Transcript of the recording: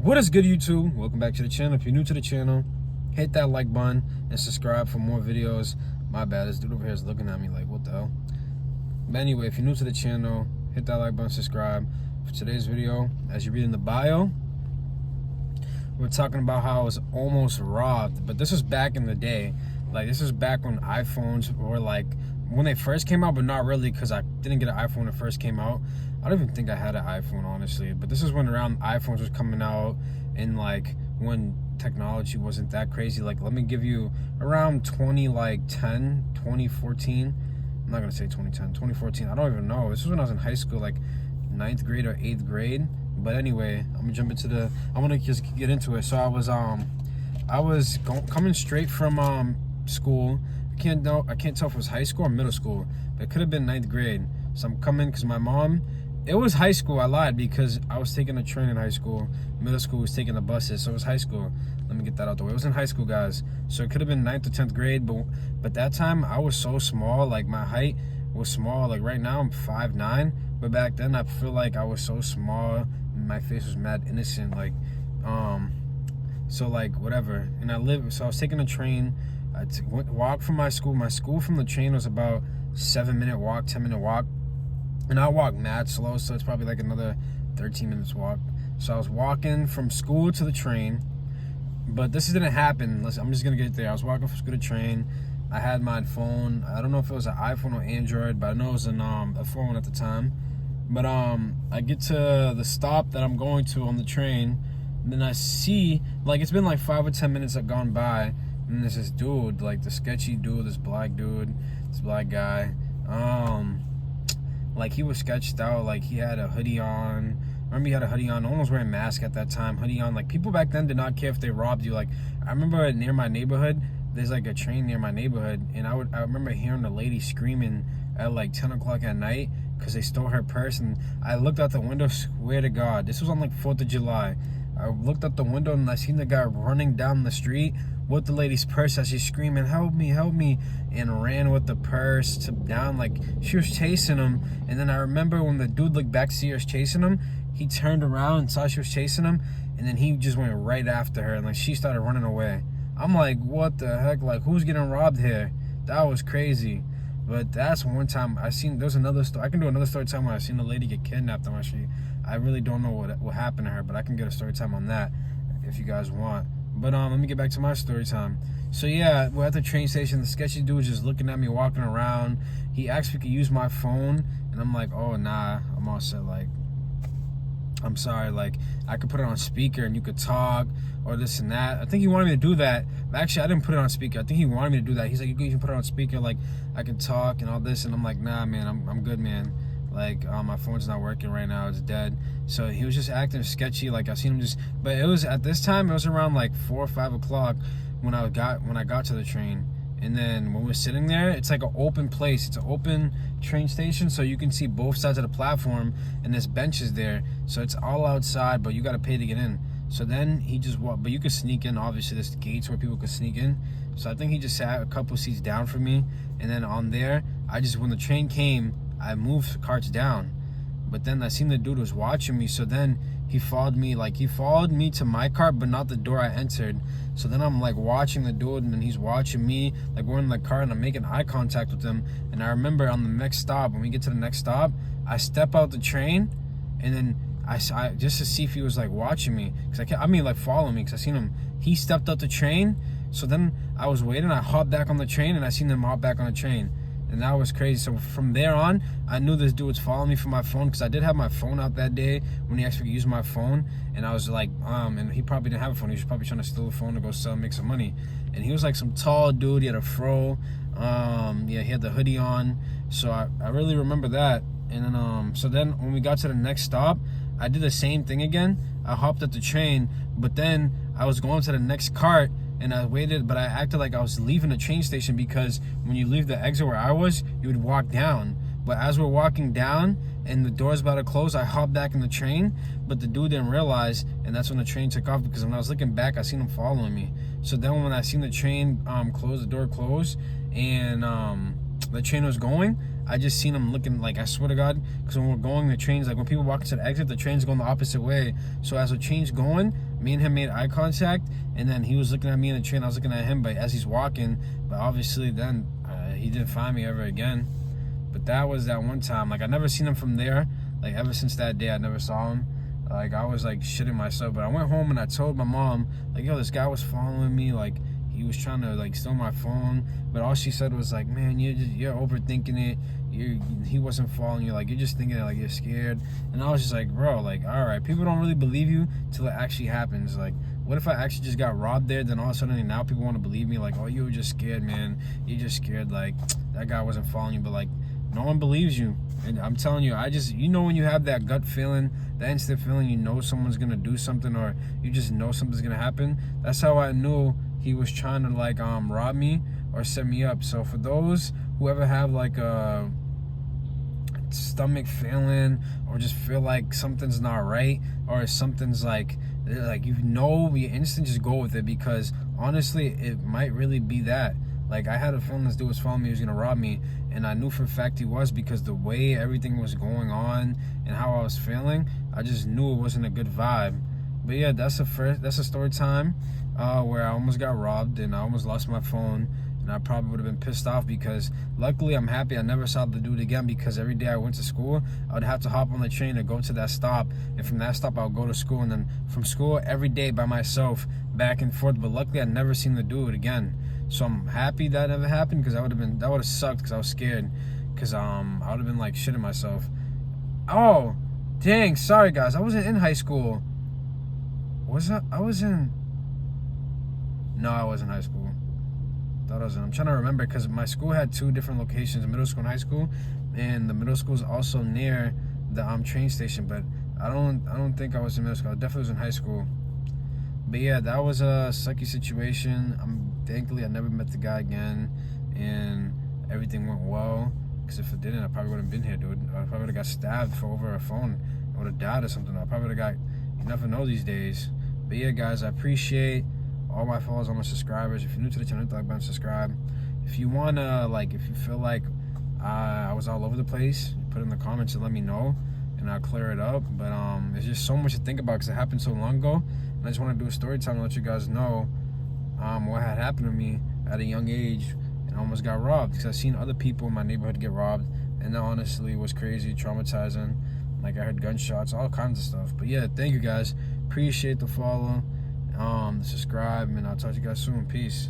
What is good, YouTube? Welcome back to the channel. If you're new to the channel, hit that like button and subscribe for more videos. My bad, this dude over here is looking at me like, what the hell? But anyway, if you're new to the channel, hit that like button, subscribe. For today's video, as you read in the bio, we're talking about how I was almost robbed. But this was back in the day. Like, this was back when iPhones were like, when they first came out, but not really, because I didn't get an iPhone when it first came out. I don't even think I had an iPhone, honestly. But this is when around iPhones was coming out, and like when technology wasn't that crazy. Like, let me give you around 2014. I'm not gonna say 2010, 2014. I don't even know. This was when I was in high school, like 9th grade or 8th grade. But anyway, I'm gonna jump into I want to just get into it. So I was coming straight from school. I can't tell if it was high school or middle school, but it could have been 9th grade. So I'm coming because my mom, it was high school. I lied because I was taking a train in high school. Middle school was taking the buses, so it was high school. Let me get that out the way. It was in high school, guys. So it could have been 9th or 10th grade, but that time I was so small. Like, my height was small. Like, right now I'm 5'9", but back then I feel like I was so small. My face was mad innocent. Like, so like whatever. And so I was taking a train. I walk from my school. My school from the train was about 7-minute walk, 10-minute walk. And I walk mad slow, so it's probably like another 13 minutes walk. So I was walking from school to the train, but this didn't happen. I'm just gonna get there. I was walking from school to train. I had my phone. I don't know if it was an iPhone or Android, but I know it was a phone at the time. But I get to the stop that I'm going to on the train, and then I see, like, it's been like 5 or 10 minutes have gone by, and there's this dude, like the sketchy dude, this black guy. Like, he was sketched out. Like, he had a hoodie on. Remember, he had a hoodie on. No one was wearing a mask at that time. Hoodie on. Like, people back then did not care if they robbed you. Like, I remember near my neighborhood, there's like a train near my neighborhood, and I remember hearing a lady screaming at like 10 o'clock at night because they stole her purse. And I looked out the window, swear to God, this was on like 4th of July. I looked out the window and I seen the guy running down the street with the lady's purse as she's screaming, help me, and ran with the purse down, like she was chasing him. And then I remember when the dude looked back to see her chasing him, he turned around and saw she was chasing him, and then he just went right after her, and like she started running away. I'm like, what the heck? Like, who's getting robbed here? That was crazy. But that's one time there's another story. I can do another story time where I seen a lady get kidnapped. I really don't know what happened to her, but I can get a story time on that if you guys want. But let me get back to my story time. So yeah, we're at the train station. The sketchy dude was just looking at me walking around. He asked if he could use my phone, and I'm like, oh nah, I'm all set. Like, I'm sorry, like, I could put it on speaker and you could talk or this and that. I think he wanted me to do that. But actually, I didn't put it on speaker. I think he wanted me to do that. He's like, you can put it on speaker, like I can talk and all this. And I'm like, nah, man, I'm good, man. Like, my phone's not working right now. It's dead. So he was just acting sketchy. Like, I seen him but it was at this time, it was around like 4 or 5 o'clock when I got to the train. And then when we're sitting there, it's like an open place. It's an open train station, so you can see both sides of the platform, and there's benches there. So it's all outside, but you got to pay to get in. So then he just walked, but you could sneak in. Obviously, there's gates where people could sneak in. So I think he just sat a couple seats down from me. And then on there, when the train came, I moved carts down. But then I seen the dude was watching me, so then he followed me to my cart, but not the door I entered. So then I'm like watching the dude, and then he's watching me. Like, we're in the car, and I'm making eye contact with him. And I remember on the next stop, when we get to the next stop, I step out the train, and then I just to see if he was like watching me, like following me, because I seen him. He stepped out the train. So then I was waiting. I hopped back on the train, and I seen him hop back on the train. And that was crazy. So from there on, I knew this dude was following me from my phone, because I did have my phone out that day when he actually used my phone. And I was like, and he probably didn't have a phone. He was probably trying to steal the phone to go sell, make some money. And he was like some tall dude. He had a fro. Yeah, he had the hoodie on. So I really remember that. And then so then when we got to the next stop, I did the same thing again. I hopped at the train, but then I was going to the next cart. And I waited, but I acted like I was leaving the train station, because when you leave the exit where I was, you would walk down. But as we're walking down and the door's about to close, I hopped back in the train, but the dude didn't realize, and that's when the train took off, because when I was looking back, I seen him following me. So then when I seen the train close, the door close, and the train was going, I just seen him looking, like, I swear to God, because when we're going, the train's like, when people walk into the exit, the train's going the opposite way. So as the train's going, Me and him made eye contact, and then he was looking at me in the train. I was looking at him, but as he's walking, but obviously then he didn't find me ever again. But that was that one time. Like, I never seen him from there. Like, ever since that day, I never saw him. Like, I was like shitting myself. But I went home and I told my mom, like, yo, this guy was following me. Like, he was trying to like steal my phone. But all she said was like, man, you're overthinking it. He wasn't following you. Like, you're just thinking it, like you're scared. And I was just like, bro, like, all right, people don't really believe you till it actually happens. Like, what if I actually just got robbed there? Then all of a sudden now people want to believe me. Like, oh, you were just scared, man. You're just scared. Like, that guy wasn't following you. But like, no one believes you. And I'm telling you, you know, when you have that gut feeling, that instant feeling, you know someone's gonna do something, or you just know something's gonna happen. That's how I knew he was trying to like rob me or set me up. So for those who ever have like a stomach feeling, or just feel like something's not right, or something's like you know, your instinct, just go with it, because honestly it might really be that. Like, I had a feeling this dude was following me, he was gonna rob me, and I knew for a fact he was, because the way everything was going on and how I was feeling, I just knew it wasn't a good vibe. But yeah, that's a story time where I almost got robbed and I almost lost my phone, and I probably would have been pissed off, because luckily I'm happy I never saw the dude again, because every day I went to school, I would have to hop on the train to go to that stop, and from that stop I would go to school, and then from school every day by myself, back and forth. But luckily I never seen the dude again. So I'm happy that never happened, because that would have sucked, because I was scared, because I would have been like shitting myself. Oh, dang, sorry guys, I wasn't in high school. Was I? I was in. No, I was in high school. Thought I was in. I'm trying to remember, because my school had two different locations, middle school and high school, and the middle school is also near the train station. But I don't think I was in middle school. I definitely was in high school. But yeah, that was a sucky situation. Thankfully I never met the guy again, and everything went well. Because if it didn't, I probably wouldn't have been here, dude. I probably would have got stabbed for over a phone. I would have died or something. I probably would have got. You never know these days. But yeah, guys, I appreciate all my followers, all my subscribers. If you're new to the channel, hit the like button, subscribe. If you wanna, like, if you feel like I was all over the place, put it in the comments and let me know, and I'll clear it up. But there's just so much to think about, because it happened so long ago, and I just want to do a story time and let you guys know what had happened to me at a young age, and I almost got robbed, because I've seen other people in my neighborhood get robbed, and that honestly was crazy, traumatizing. Like, I heard gunshots, all kinds of stuff. But yeah, thank you guys. Appreciate the follow, the subscribe, and I'll talk to you guys soon. Peace.